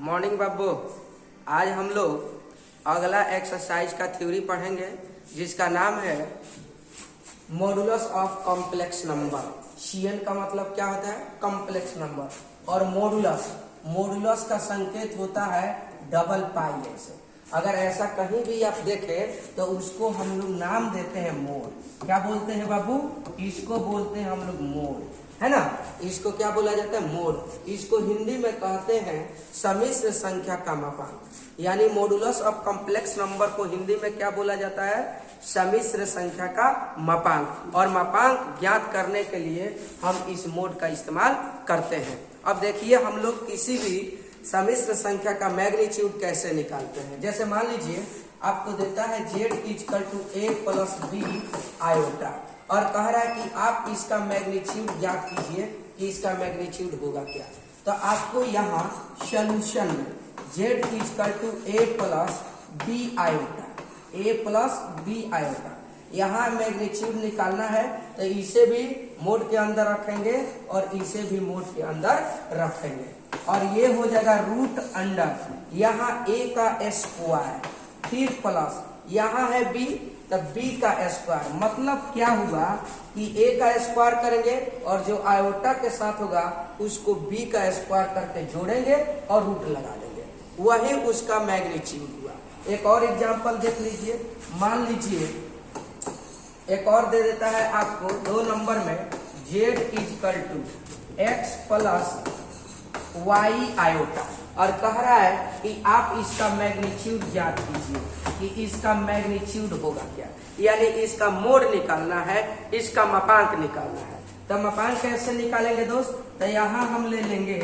Morning बाबू। आज हम लोग अगला एक्सरसाइज का थ्योरी पढ़ेंगे जिसका नाम है modulus of complex number. CN का मतलब क्या होता है? Complex number. और मॉडुलस का संकेत होता है डबल पाई ऐसे। अगर ऐसा कहीं भी आप देखें तो उसको हम लोग नाम देते हैं मोड। क्या बोलते हैं बाबू? इसको बोलते हैं हम लोग मोड, है ना। इसको क्या बोला जाता है? मोड। इसको हिंदी में कहते हैं सम्मिश्र संख्या का मापांक, यानी मॉडुलस ऑफ कॉम्प्लेक्स नंबर को हिंदी में क्या बोला जाता है? सम्मिश्र संख्या का मापांक। और मापांक ज्ञात करने के लिए हम इस मोड का इस्तेमाल करते हैं। अब देखिए, हम लोग किसी भी सम्मिश्र संख्या का मैग्नीट्यूड कैसे निकालते हैं। जैसे मान लीजिए आपको देता है z equal to a plus b iota और कह रहा है कि आप इसका मैग्नीट्यूड ज्ञात कीजिए कि इसका मैग्नीट्यूड होगा क्या। तो आपको यहाँ सॉल्यूशन में z equal to a plus b iota, a plus b iota, यहाँ मैग्नीट्यूड निकालना है। तो इसे भी मोड के अंदर रखेंगे और इसे भी मोड के अंदर रखेंगे और ये हो जाएगा रूट अंडर यहाँ a का स्क्वायर, फिर प्लस यहाँ है b, तब b का स्क्वायर। मतलब क्या हुआ कि a का स्क्वायर करेंगे और जो आयोटा के साथ होगा उसको b का स्क्वायर करके जोड़ेंगे और रूट लगा देंगे, वही उसका मैग्नीट्यूड हुआ। एक और एग्जांपल देख लीजिए। मान लीजिए एक और दे देता है आपको 2 नंबर में z equal to x plus y iota और कह रहा है कि आप इसका मैग्नीट्यूड ज्ञात कीजिए कि इसका मैग्नीट्यूड होगा क्या, यानी इसका मोड निकालना है, इसका मापांक निकालना है। तो मापांक कैसे निकालेंगे दोस्त? तो यहाँ हम ले लेंगे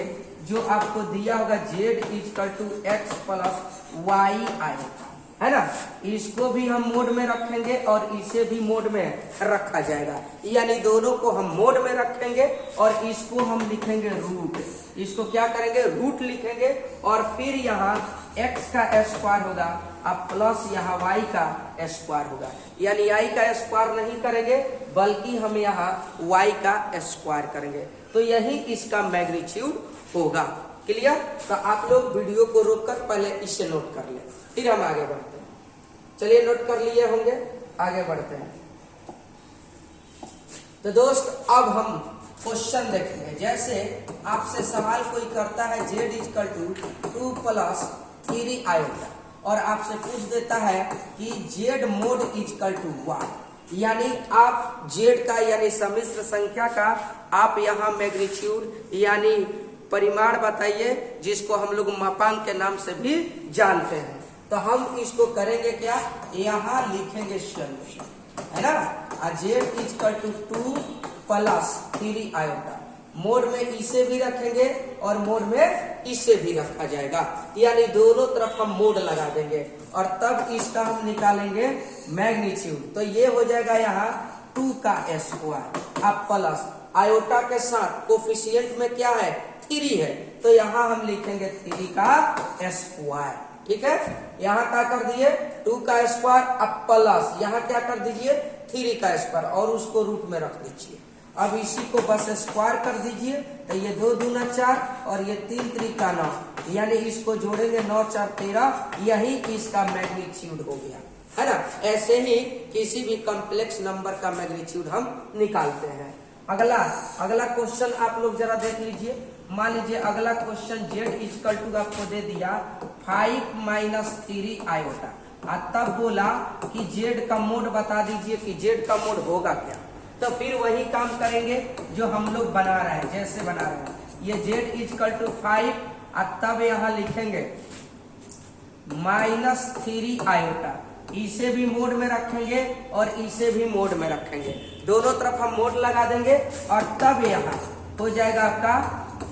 जो आपको दिया होगा z equal to x plus y iota, है ना। इसको भी हम मोड में रखेंगे और इसे भी मोड में रखा जाएगा, यानी दोनों को हम मोड में रखेंगे और इसको हम लिखेंगे रूट। इसको क्या करेंगे? रूट लिखेंगे और फिर यहाँ x का स्क्वायर होगा अब प्लस यहाँ y का स्क्वायर होगा, यानी y का स्क्वायर नहीं करेंगे बल्कि हम यहाँ y का स्क्वायर करेंगे। तो यही इसका मैग्नीट्यूड होगा। क्लियर? तो आप लोग वीडियो को रोककर पहले इसे नोट कर लें, फिर हम आगे बढ़ते हैं। चलिए, नोट कर लिए होंगे, आगे बढ़ते हैं। तो दोस्त अब हम क्वेश्चन देखेंगे। जैसे आपसे सवाल कोई करता है z equal to 2 plus 3 iota और आपसे पूछ देता है कि z मोड इक्वल टू 1, यानी आप z का यानी सम्मिश्र संख्या का आप यहाँ मैग्नीट्यूड यानी परिमाण बताइए, जिसको हम लोग मापांक के नाम से भी जानते हैं। तो हम इसको करेंगे क्या? यहाँ लिखेंगे सॉल्यूशन, है ना। z equal to 2 plus 3 iota, mod में इसे भी रखेंगे और मोड में इसे भी रखा जाएगा, यानी दोनों तरफ हम मोड लगा देंगे और तब इसका हम निकालेंगे मैग्नीट्यूड। तो ये हो जाएगा यहाँ 2 का स्क्वायर अब प्लस आयोटा के साथ कोफिशिएंट में क्या है? 3 है, तो यहाँ हम लिखेंगे 3 का स्क्वायर। ठीक है, यहाँ क्या कर दिए? 2 का स्क्वायर अब प्लस यहाँ क्या कर दीजिए? 3 का स्क्वायर और उसको रूट में रख दीजिए। अब इसी को बस स्क्वायर कर दीजिए, तो ये 2 दूना 4 और ये 3 त्रिका 9, यानी इसको जोड़ेंगे 9 4 13, यही इसका मैग्नीट्यूड हो गया, है ना। ऐसे ही किसी भी कॉम्प्लेक्स नंबर का मैग्नीट्यूड हम निकालते हैं। अगला क्वेश्चन आप लोग जरा देख लीजिए। मान लीजिए अगला क्वेश्चन z इक्वल टू आपको दे दिया 5 माइनस 3 आयोटा और तब बोला कि z का मोड बता दीजिए कि z का मोड होगा क्या। तो फिर वही काम करेंगे जो हम लोग बना रहे हैं। जैसे बना रहे हैं ये z इक्वल टू 5 और तब यहाँ लिखेंगे माइनस 3 आयोटा, इसे भी मोड में रखेंगे और इसे भी मोड में रखेंगे, दोनों तरफ हम मोड लगा देंगे और तब यहाँ हो जाएगा आपका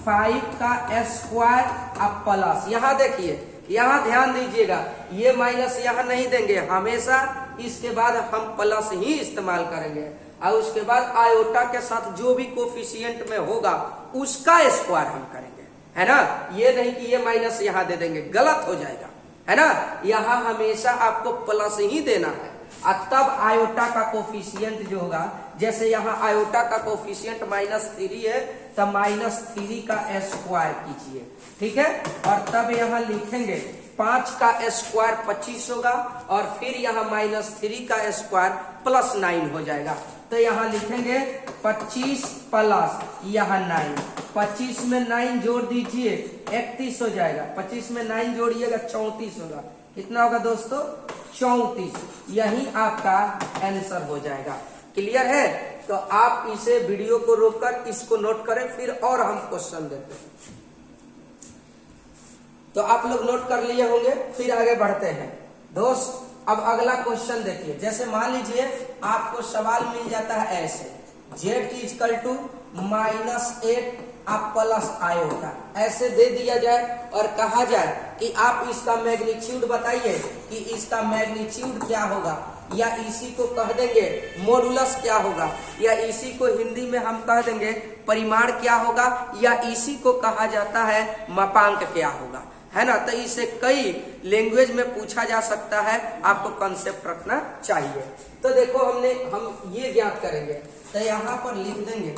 5 का स्क्वायर अब प्लस। यहाँ देखिए, यहाँ ध्यान दीजिएगा, ये माइनस यहाँ नहीं देंगे, हमेशा इसके बाद हम प्लस ही इस्तेमाल करेंगे और उसके बाद आयोटा के साथ जो भी कोफिशिएंट में होगा उसका स्क्वायर हम करेंगे, है ना। ये नहीं कि ये माइनस यहाँ दे देंगे, गलत हो जाएगा, है ना। यहाँ हमेशा आपको प्लस ही देना है और तब आयोटा का कोफिशिएंट जो होगा जैसे यहाँ आयोटा का कोफिशिएंट -3 है, तब -3 का स्क्वायर कीजिए, ठीक है। और तब यहाँ लिखेंगे 5 का स्क्वायर 25 होगा, और फिर यहाँ -3 का स्क्वायर +9 हो जाएगा। तो यहाँ लिखेंगे 25 प्लस यहाँ 9, 25 में 9 जोड़ दीजिए 31 हो जाएगा, 25 में 9 जोड़िएगा 34 होगा। कितना होगा दोस्तों? 34। यही आपका आंसर हो जाएगा। क्लियर है? तो आप इसे वीडियो को रोककर इसको नोट करें, फिर और हम क्वेश्चन देते हैं। तो आप लोग नोट कर लिए होंगे, फिर आगे बढ़ते हैं दोस्त। अब अगला क्वेश्चन देखिए। जैसे मान लीजिए आपको सवाल मिल जाता है ऐसे, z = -8 आप प्लस आयोटा, ऐसे दे दिया जाए और कहा जाए कि आप इसका मैग्नीट्यूड बताइए कि इसका मैग्नीट्यूड क्या होगा, या इसी को कह देंगे मॉडुलस क्या होगा, या इसी को हिंदी में हम कह देंगे परिमाण क्या होगा, या इसी को कहा जाता है मापांक क्या होगा, है ना। तो इसे कई लैंग्वेज में पूछा जा सकता है, आपको कंसेप्ट रखना चाहिए। तो देखो हम ये ज्ञात करेंगे, तो यहाँ पर लिख देंगे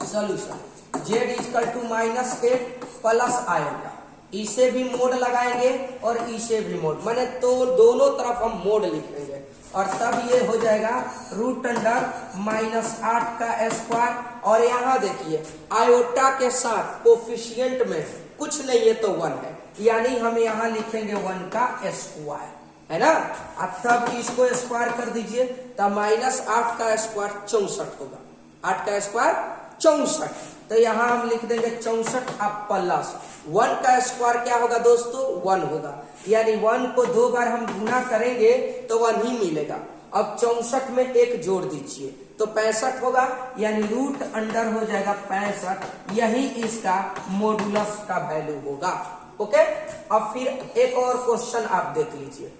सॉल्यूशन z = -8 प्लस आयोटा, इसे भी मोड लगाएंगे और इसे भी मोड, माने तो दोनों तरफ हम मोड लिखेंगे, और तब ये हो जाएगा √(-8 का स्क्वायर। और यहाँ देखिए आयोटा के साथ कोफिशिएंट में कुछ नहीं है तो 1 है, यानी हम यहाँ लिखेंगे 1 का स्क्वायर, है ना। अब तब इसको स्क्वायर कर दीजिए, तब -8 का स्क्वायर 64 होगा, 8 का स्क्वायर 64। तो यहाँ हम लिख देंगे 64 अब प्लस 1 का स्क्वायर क्या होगा दोस्तों? 1 होगा, यानी 1 को 2 बार हम गुना करेंगे तो 1 ही मिलेगा। अब 64 में 1 जोड़ दीजिए तो 65 होगा, यानी √अंडर हो जाएगा 65, यही इसका मॉडुलस का वैल्यू होगा। ओके, अब फिर एक और क्वेश्चन आप देख लीजिए,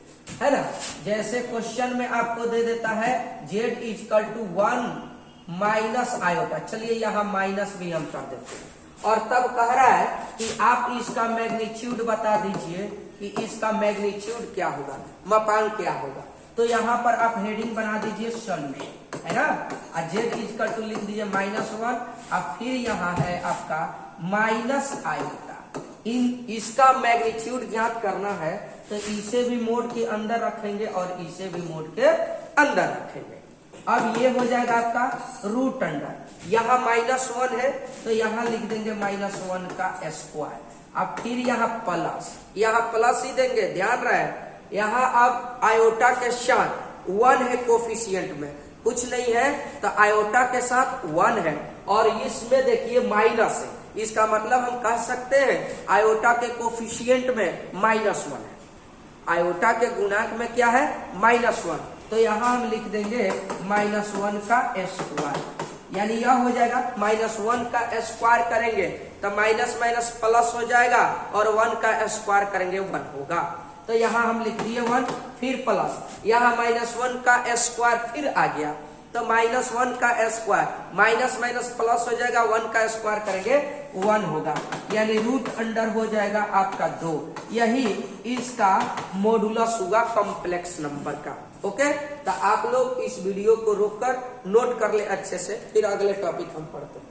है ना। जैसे क्वेश्चन में आपको दे देता है z = 1 माइनस आयोटा, चलिए यहाँ माइनस भी हम कर देते हैं, और तब कह रहा है कि आप इसका मैग्नीट्यूड बता दीजिए कि इसका मैग्नीट्यूड क्या होगा, मापांक क्या होगा। तो यहाँ पर आप हेडिंग बना दीजिए सॉल्यूशन, है ना, और z = लिख दीजिए -1, अब फिर यहाँ है आपका माइनस आयोटा। इसका मैग्नीट्यूड ज्ञात करना है, तो इसे भी मोड के अंदर रखेंगे और इसे भी मोड के अंदर रखेंगे। अब ये हो जाएगा आपका √अंडर, यहाँ -1 है तो यहाँ लिख देंगे -1 का स्क्वायर। अब फिर यहाँ प्लस ही देंगे, ध्यान रहे यहाँ अब आयोटा के साथ 1 है कोफिशिएंट में, कुछ नहीं है तो आयोटा के साथ 1 है, और इसमें देखिए माइनस है, इसका मतलब हम कह सकते हैं आयोटा के कोफिशिएंट में -1 है, आयोटा के गुणांक में क्या है? -1। तो यहाँ हम लिख देंगे -1 का स्क्वायर, यानी यह हो जाएगा -1 का स्क्वायर करेंगे तो माइनस माइनस प्लस हो जाएगा, और 1 का स्क्वायर करेंगे 1 होगा। तो यहाँ हम लिख दिए 1 फिर प्लस, यहाँ -1 का स्क्वायर फिर आ गया, तो -1 का स्क्वायर माइनस माइनस प्लस हो जाएगा, 1 का स्क्वायर करेंगे 1 होगा, यानी √अंडर हो जाएगा आपका 2, यही इसका मॉडुलस हुआ कॉम्प्लेक्स नंबर का। ओके, तो आप लोग इस वीडियो को रोककर नोट कर ले अच्छे से, फिर अगले टॉपिक हम पढ़ते हैं।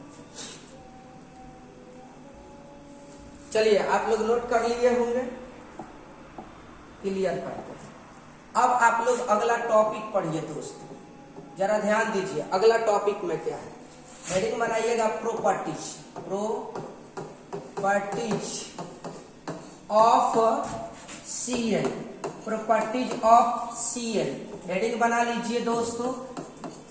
चलिए आप लोग नोट कर लिए होंगे, क्लियर करते हैं। अब आप लोग अगला टॉपिक पढ़िए दोस्तों, जरा ध्यान दीजिए अगला टॉपिक में क्या है। हेडिंग बनाइएगा properties of Cn, properties of Cn, heading बना लीजिए दोस्तों,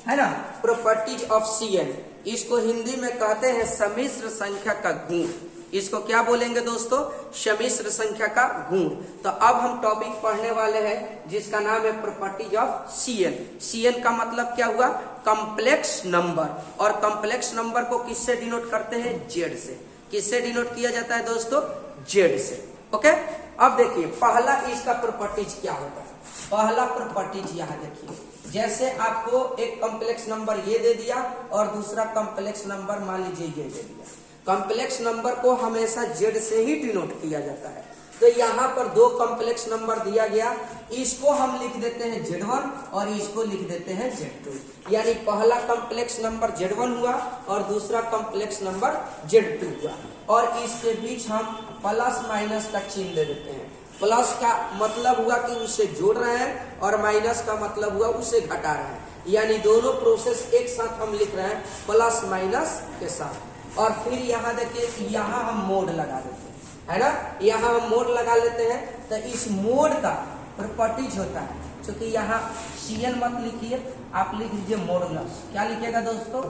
है ना। प्रॉपर्टीज ऑफ Cn, इसको हिंदी में कहते हैं सम्मिश्र संख्या का गुण। इसको क्या बोलेंगे दोस्तों? सम्मिश्र संख्या का गुण। तो अब हम टॉपिक पढ़ने वाले हैं जिसका नाम है प्रॉपर्टीज ऑफ Cn। Cn का मतलब क्या हुआ? कॉम्प्लेक्स नंबर, और कॉम्प्लेक्स नंबर को किससे डिनोट करते हैं? Z से। किससे डिनोट किया जाता है दोस्तों? Z से। ओके, अब देखिए पहला इसका प्रॉपर्टीज क्या होता है। पहला प्रॉपर्टीज यहाँ देखिए, जैसे आपको एक कॉम्प्लेक्स नंबर ये दे दिया और दूसरा कॉम्प्लेक्स नंबर मान लीजिए ये दे दिया। कॉम्प्लेक्स नंबर को हमेशा Z से ही डिनोट किया जाता है। तो यहाँ पर दो कॉम्प्लेक्स नंबर दिया गया, इसको हम लिख देते हैं Z1 और इसको लिख देते हैं Z2। यानी पहला कॉम्प्लेक्स नंबर Z1 हुआ और दूसरा कॉम्प्लेक्स नंबर Z2 हुआ, और इसके बीच हम प्लस माइनस का चिन्ह दे देते हैं। प्लस का मतलब हुआ कि उसे जोड़ रहे हैं और माइनस का मतलब हुआ उसे घटा रहे हैं, यानी दोनों प्रोसेस एक साथ हम लिख रहे हैं प्लस माइनस के साथ। और फिर यहाँ देखिए, यहाँ हम मोड लगा देते हैं, है ना, यहाँ हम मोड लगा लेते हैं। तो इस मोड का प्रॉपर्टीज होता है, क्योंकि यहाँ Cn मत लिखिए, आप लिख लीजिए मॉडुलस। क्या लिखिएगा दोस्तों?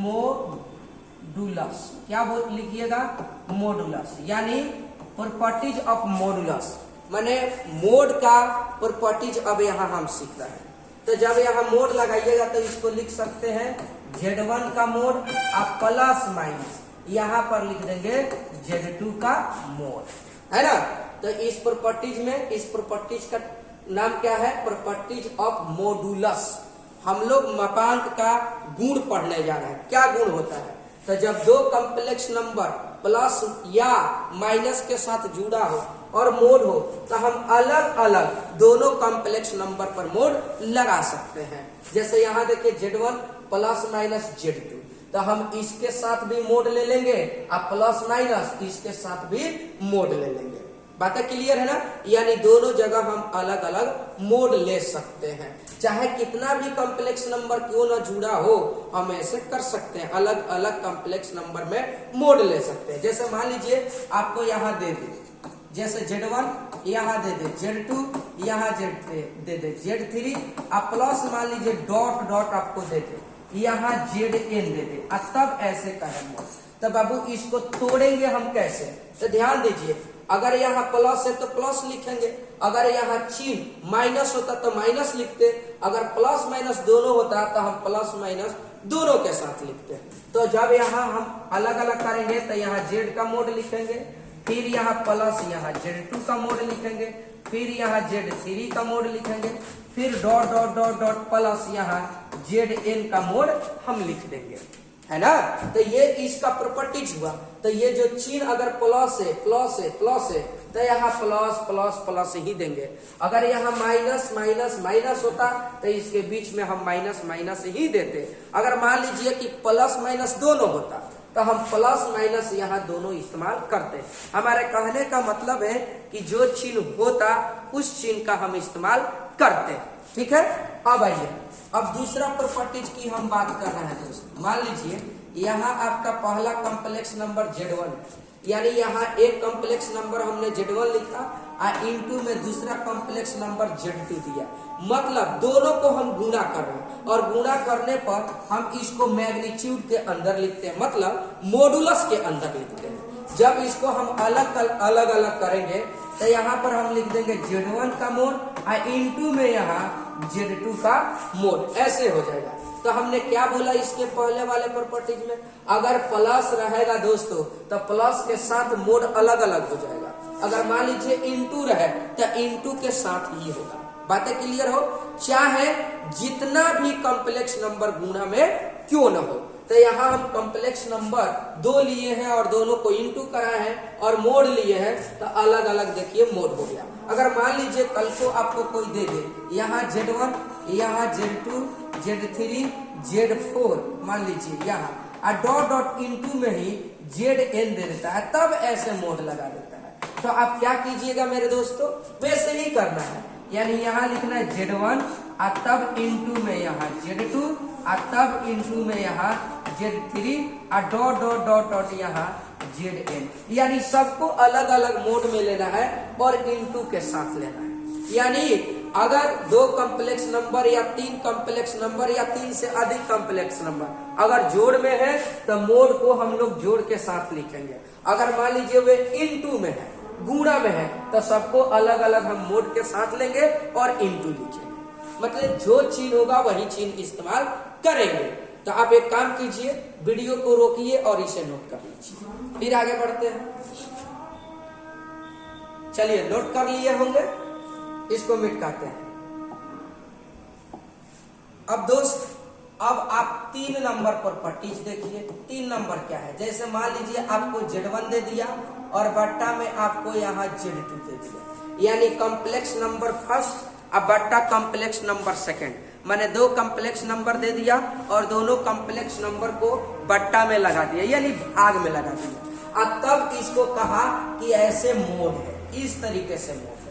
मॉडुलस। क्या लिखिएगा? मॉडुलस, यानी प्रॉपर्टीज ऑफ मॉडुलस, माने मोड का प्रॉपर्टीज अब यहाँ हम सीख रहे हैं। तो जब यहाँ मोड लगाइएगा तो इसको लिख सकते हैं Z1 का मोड आप प्लस माइनस, यहाँ पर लिख देंगे Z2 का मोड, है ना। तो इस प्रॉपर्टीज में, इस प्रॉपर्टीज का नाम क्या है? Properties of modulus. हम लोग मापांक का गुण पढ़ने जा रहे हैं। क्या गुण होता है? तो जब दो कॉम्प्लेक्स नंबर प्लस या माइनस के साथ जुड़ा हो और मोड हो, तो हम अलग अलग दोनों कॉम्प्लेक्स नंबर पर मोड लगा सकते हैं। जैसे यहाँ देखिए Z1 प्लस माइनस Z2, तो हम इसके साथ भी मोड ले लेंगे, अब प्लस माइनस इसके साथ भी मोड ले लेंगे। बातें क्लियर है ना? यानी दोनों जगह हम अलग अलग मोड ले सकते हैं, चाहे कितना भी कॉम्प्लेक्स नंबर क्यों ना जुड़ा हो, हम ऐसे कर सकते हैं, अलग अलग कॉम्प्लेक्स नंबर में मोड ले सकते हैं। जैसे मान लीजिए आपको यहाँ दे दे, जैसे Z1 यहाँ दे दे, Z2 यहाँ दे दे, Z3 आप प्लस मान लीजिए डॉट डॉट आपको दे दे, यहाँ Zn दे दे, तब ऐसे कहें मोड। तो बाबू इसको तोड़ेंगे हम कैसे? तो ध्यान दीजिए, अगर यहाँ प्लस है तो प्लस लिखेंगे, अगर यहाँ चिन्ह माइनस होता तो माइनस लिखते, अगर प्लस माइनस दोनों होता तो हम प्लस माइनस दोनों के साथ लिखते। तो जब यहाँ हम अलग अलग करेंगे तो यहाँ Z का मोड लिखेंगे, फिर यहाँ प्लस यहाँ Z2 का मोड लिखेंगे, फिर यहाँ Z3 का मोड लिखेंगे, फिर dot dot dot dot plus यहाँ Zn का मोड हम लिख देंगे, है ना। तो ये इसका प्रॉपर्टीज हुआ। तो ये जो चिन्ह अगर प्लस है प्लस है प्लस है, तो यहाँ प्लस प्लस प्लस ही देंगे। अगर यहाँ माइनस माइनस माइनस होता तो इसके बीच में हम माइनस माइनस ही देते। अगर मान लीजिए कि प्लस माइनस दोनों होता तो हम प्लस माइनस यहाँ दोनों इस्तेमाल करते। हमारे कहने का मतलब है कि जो चिन्ह होता उस चिन्ह का हम इस्तेमाल करते, ठीक है। अब आइए, अब दूसरा प्रॉपर्टीज की हम बात कर रहे हैं दोस्तों। मान लीजिए यहाँ आपका पहला कॉम्प्लेक्स नंबर Z1, यानी यहाँ एक कॉम्प्लेक्स नंबर हमने Z1 लिखा और इनटू में दूसरा कॉम्प्लेक्स नंबर Z2 दिया, मतलब दोनों को हम गुणा कर रहे हैं, और गुणा करने पर हम इसको मैग्नीट्यूड के अंदर लिखते हैं, मतलब मॉडुलस के अंदर लिखते हैं। जब इसको हम अलग अलग करेंगे तो यहाँ पर हम लिख देंगे Z1 का मोड और इनटू में यहाँ Z2 का मोड, ऐसे हो जाएगा। तो हमने क्या बोला इसके पहले वाले प्रॉपर्टीज में? अगर प्लस रहेगा दोस्तों तो प्लस के साथ मोड अलग अलग हो जाएगा। अगर मान लीजिए इनटू रहे तो इनटू के साथ ही होगा। बातें क्लियर हो? चाहे जितना भी कॉम्प्लेक्स नंबर गुणा में क्यों न हो। तो यहाँ हम कॉम्प्लेक्स नंबर दो लिए हैं और दोनों को इनटू कराए हैं और मोड लिए हैं, तो अलग अलग देखिए मोड हो गया। अगर मान लीजिए कल को आपको कोई दे दे, यहाँ Z1, यहाँ Z2, Z3, Z4 मान लीजिए यहाँ, और डॉट डॉट इनटू में ही Zn दे देता है, तब ऐसे मोड लगा देता है। तो आप क्या कीजिएगा मेरे दोस्तों? वैसे ही करना है, यानी यहाँ लिखना है Z1 और तब इनटू में यहाँ Z2 और तब इनटू में यहाँ Z3 और डॉट डॉट डॉट डॉट यहाँ Zn, यानी सबको अलग अलग मोड में लेना है और इनटू के साथ लेना है। यानी अगर दो कॉम्प्लेक्स नंबर या तीन कॉम्प्लेक्स नंबर या तीन से अधिक कॉम्प्लेक्स नंबर अगर जोड़ में है तो मोड को हम लोग जोड़ के साथ लिखेंगे। अगर मान लीजिए वे इनटू में है, गुणा में है, तो सबको अलग अलग हम मोड के साथ लेंगे और इनटू लिखेंगे। मतलब जो चिन्ह होगा वही चिन्ह इस्तेमाल करेंगे। तो आप एक काम कीजिए, वीडियो को रोकिए और इसे नोट कर लीजिए, फिर आगे बढ़ते हैं। चलिए, नोट कर लिए होंगे, इसको मिटाते हैं। अब दोस्त, अब आप 3 नंबर पर प्रॉपर्टीज देखिए। 3 नंबर क्या है? जैसे मान लीजिए आपको Z1 दे दिया और बट्टा में आपको यहाँ Z2 दे दिया, यानी कॉम्प्लेक्स नंबर फर्स्ट अब बट्टा कॉम्प्लेक्स नंबर सेकंड, मैंने दो कॉम्प्लेक्स नंबर दे दिया और दोनों कॉम्प्लेक्स नंबर को बट्टा में लगा दिया, यानी भाग में लगा दिया। अब तब इसको कहा कि ऐसे मोड है, इस तरीके से मोड है।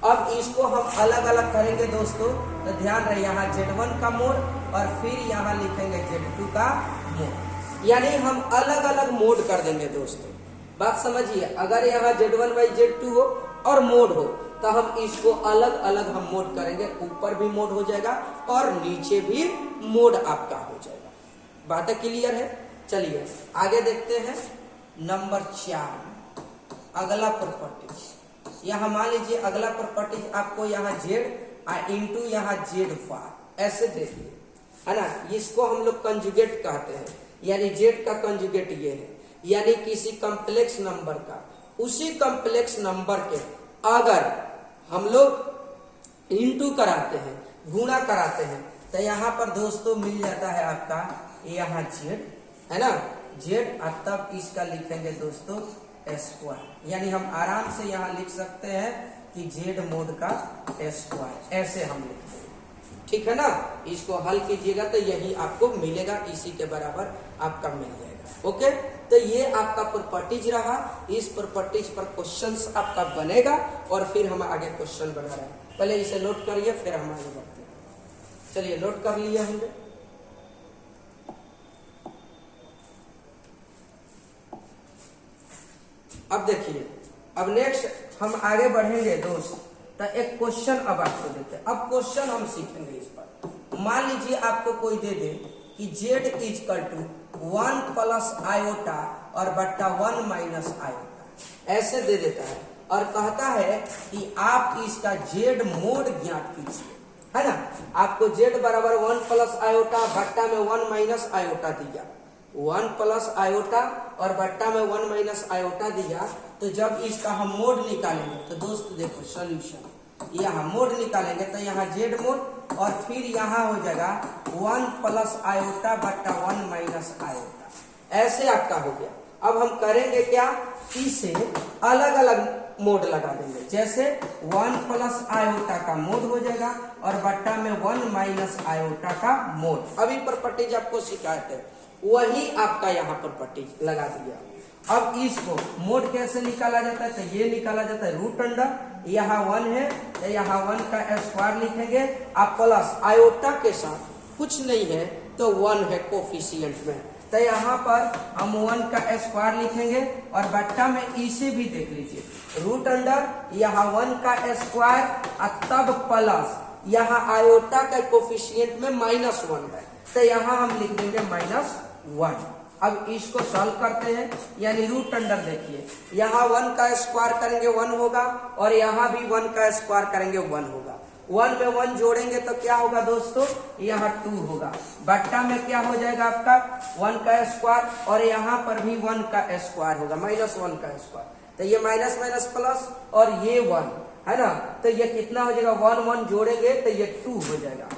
अब इसको हम अलग अलग करेंगे दोस्तों, तो ध्यान रहे यहाँ Z1 का मोड और फिर यहाँ लिखेंगे Z2 का मोड, यानी हम अलग अलग मोड कर देंगे दोस्तों। बात समझिए, अगर यहाँ Z1/Z2 हो और मोड हो तो हम इसको अलग अलग हम मोड करेंगे, ऊपर भी मोड हो जाएगा और नीचे भी मोड आपका हो जाएगा। बातें क्लियर है? चलिए आगे देखते हैं। नंबर 4 अगला प्रॉपर्टी, यहाँ मान लीजिए अगला प्रॉपर्टी आपको यहाँ Z इंटू यहाँ Z ऐसे दे दिए है ना, इसको हम लोग कंजुगेट कहते हैं, यानी Z का कंजुगेट ये है, यानी किसी कॉम्प्लेक्स नंबर का उसी कॉम्प्लेक्स नंबर के अगर हम लोग इंटू कराते हैं, गुणा कराते हैं, तो यहाँ पर दोस्तों मिल जाता है आपका यहाँ Z है ना, Z और तब इसका लिखेंगे दोस्तों स्क्वायर, यानी हम आराम से यहाँ लिख सकते हैं कि Z मोड का स्क्वायर, ऐसे हम लिखते हैं। ठीक है ना, इसको हल कीजिएगा तो यही आपको मिलेगा, इसी के बराबर आपका मिल जाएगा। ओके, तो ये आपका प्रॉपर्टीज रहा, इस प्रॉपर्टीज पर क्वेश्चंस आपका बनेगा और फिर हम आगे क्वेश्चन बना रहे हैं। पहले इसे नोट करिए फिर हम आगे बढ़ते हैं। चलिए नोट कर लिया हमने। अब देखिए, अब नेक्स्ट हम आगे बढ़ेंगे दोस्त, तो एक क्वेश्चन अब आपको देते हैं। अब क्वेश्चन हम सीखेंगे इस पर। मान लीजिए आपको कोई दे दे कि Z equal to 1 plus iota और बट्टा 1 माइनस आयोटा, ऐसे दे देता है और कहता है कि आप इसका Z मोड ज्ञात कीजिए, है ना। आपको Z बराबर 1 प्लस आयोटा बट्टा में 1 माइनस आयोटा दिया, 1 प्लस आयोटा और बट्टा में 1 माइनस आयोटा दिया, तो जब इसका हम मोड निकालेंगे तो दोस्त देखो सॉल्यूशन, यहाँ मोड निकालेंगे तो यहाँ Z मोड और फिर यहाँ हो जाएगा 1 प्लस आयोटा बट्टा 1 माइनस आयोटा, ऐसे आपका हो गया। अब हम करेंगे क्या, इसे अलग अलग मोड लगा देंगे, जैसे 1 प्लस आयोटा का मोड हो जाएगा और बट्टा में 1 माइनस आयोटा का मोड। अभी प्रॉपर्टीज आपको शिकायत है, वही आपका यहाँ प्रॉपर्टीज लगा दिया। अब इसको मोड कैसे निकाला जाता है, तो ये निकाला जाता है रूट अंडर, यहाँ 1 है तो यहाँ 1 का स्क्वायर लिखेंगे, आप प्लस आयोटा के साथ कुछ नहीं है तो 1 है कोफिशिएंट में, तो यहाँ पर हम 1 का स्क्वायर लिखेंगे और बट्टा में इसे भी देख लीजिए रूट अंडर, यहाँ 1 का स्क्वायर और तब प्लस यहाँ आयोटा का कोफिशिएंट में -1 है, तो यहाँ हम लिख देंगे -1। अब इसको सॉल्व करते हैं, यानी रूट अंडर देखिए, यहाँ 1 का स्क्वायर करेंगे 1 होगा और यहाँ भी 1 का स्क्वायर करेंगे 1 होगा, 1 में 1 जोड़ेंगे तो क्या होगा दोस्तों, यहाँ 2 होगा, बट्टा में क्या हो जाएगा आपका 1 का स्क्वायर और यहाँ पर भी 1 का स्क्वायर होगा, -1 का स्क्वायर, तो ये माइनस माइनस प्लस और ये 1 है ना, तो ये कितना हो जाएगा, 1 1 जोड़ेंगे तो ये 2 हो जाएगा।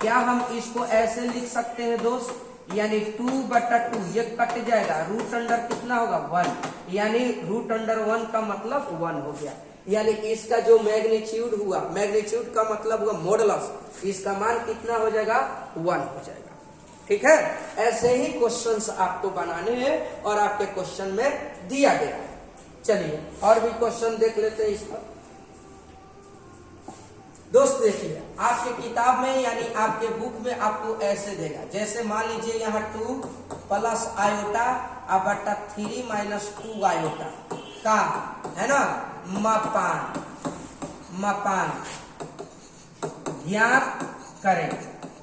क्या हम इसको ऐसे लिख सकते हैं दोस्त, यानी 2/2 ये कट जाएगा, रूट अंडर कितना होगा 1, यानी रूट अंडर 1 का मतलब 1 हो गया, यानी इसका जो मैग्नीट्यूड हुआ, मैग्नीट्यूड का मतलब हुआ मॉडुलस, इसका मान कितना हो जाएगा 1 हो जाएगा। ठीक है, ऐसे ही क्वेश्चंस आपको बनाने हैं और आपके क्वेश्चन में दिया गया है। चलिए और भी क्वेश्चन देख लेते हैं इस पर। दोस्त देखिए, आपके किताब में यानी आपके बुक में आपको ऐसे देगा, जैसे मान लीजिए यहाँ 2 प्लस आयोटा अब बट्टा 3 माइनस 2 आयोटा का है ना मापान ज्ञात करें।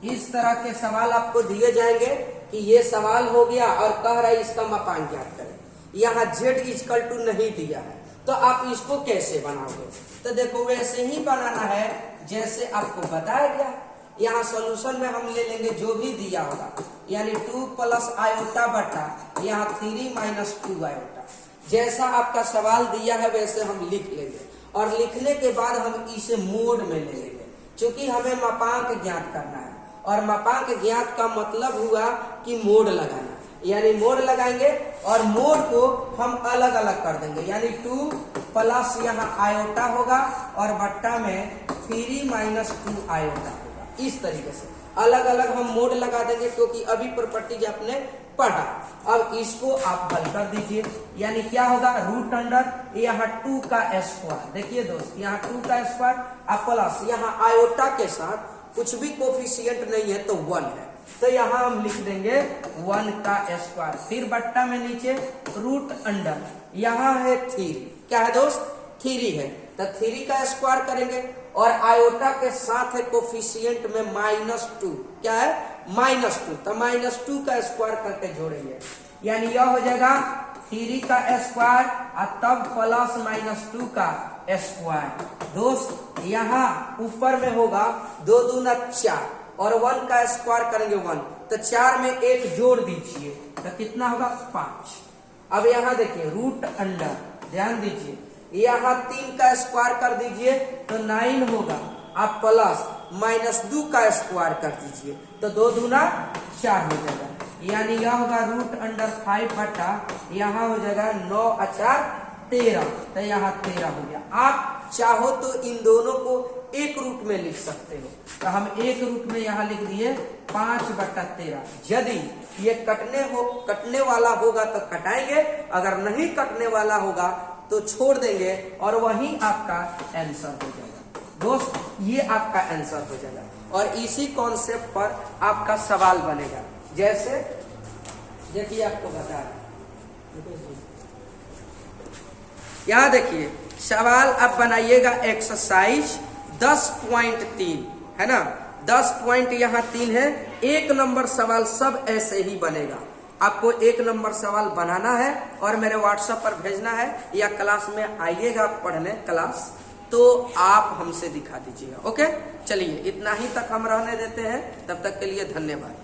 इस तरह के सवाल आपको दिए जाएंगे कि ये सवाल हो गया और कह रहा है इसका मापान ज्ञात करें। यहाँ Z इक्वल टू नहीं दिया है तो आप इसको कैसे बनाओगे, तो देखो वैसे ही बनाना है जैसे आपको बताया गया। यहाँ सॉल्यूशन में हम ले लेंगे जो भी दिया होगा, यानी 2 प्लस आयोटा बटा यहाँ 3 माइनस 2 आयोटा, जैसा आपका सवाल दिया है वैसे हम लिख लेंगे और लिखने के बाद हम इसे मोड में ले लेंगे, क्योंकि हमें मापांक ज्ञात करना है और मापांक ज्ञात का मतलब हुआ कि मोड लगाना, यानी मोड लगाएंगे और मोड को हम अलग अलग कर देंगे, यानी 2 प्लस यहाँ आयोटा होगा और बट्टा में 3 माइनस 2 आयोटा होगा। इस तरीके से अलग अलग हम मोड लगा देंगे, क्योंकि अभी प्रॉपर्टीज आपने पढ़ा। अब इसको आप हल कर दीजिए, यानी क्या होगा, रूट अंडर यहाँ 2 का स्क्वायर, देखिए दोस्त यहाँ 2 का स्क्वायर अब प्लस यहाँ आयोटा के साथ कुछ भी कोफिशिएंट नहीं है तो 1 है, तो यहाँ हम लिख देंगे 1 का स्क्वायर, फिर बट्टा में नीचे रूट अंडर, यहाँ है 3, क्या है दोस्त 3 है, तो 3 का स्क्वायर करेंगे और आयोटा के साथ है कोफिशिएंट में -2, क्या है -2, तो -2 का स्क्वायर करके जोड़ेंगे, यानी यह हो जाएगा 3 का स्क्वायर और तब प्लस -2 का स्क्वायर। दोस्त यहाँ ऊपर में होगा 2 दूना 4 और 1 का स्क्वायर करेंगे 1, तो 4 में 1 जोड़ दीजिए तो कितना होगा 5। अब यहाँ देखिए रूट अंडर, ध्यान दीजिए यहाँ 3 का स्क्वायर कर दीजिए तो 9 होगा, आप प्लस -2 का स्क्वायर कर दीजिए तो 2 दूना 4 हो जाएगा, यानी यह होगा रूट अंडर 5 बटा यहाँ हो जाएगा 9 और 4 13, तो यहाँ 13 हो गया। आप चाहो तो इन दोनों को एक रूट में लिख सकते हो, तो हम एक रूट में यहाँ लिख दिए 5 बटा 13। यदि ये कटने वाला होगा तो कटाएंगे, अगर नहीं कटने वाला होगा तो छोड़ देंगे और वही आपका आंसर हो जाएगा। दोस्त ये आपका आंसर हो जाएगा और इसी कॉन्सेप्ट पर आपका सवाल बनेगा। जैसे देखिए आपको बता रहे यहाँ देखिए सवाल आप बनाइएगा एक्सरसाइज 10.3 है ना, 10 पॉइंट यहाँ 3 है, 1 नंबर सवाल सब ऐसे ही बनेगा। आपको 1 नंबर सवाल बनाना है और मेरे व्हाट्सएप पर भेजना है या क्लास में आइएगा पढ़ने क्लास, तो आप हमसे दिखा दीजिएगा। ओके चलिए इतना ही तक हम रहने देते हैं, तब तक के लिए धन्यवाद।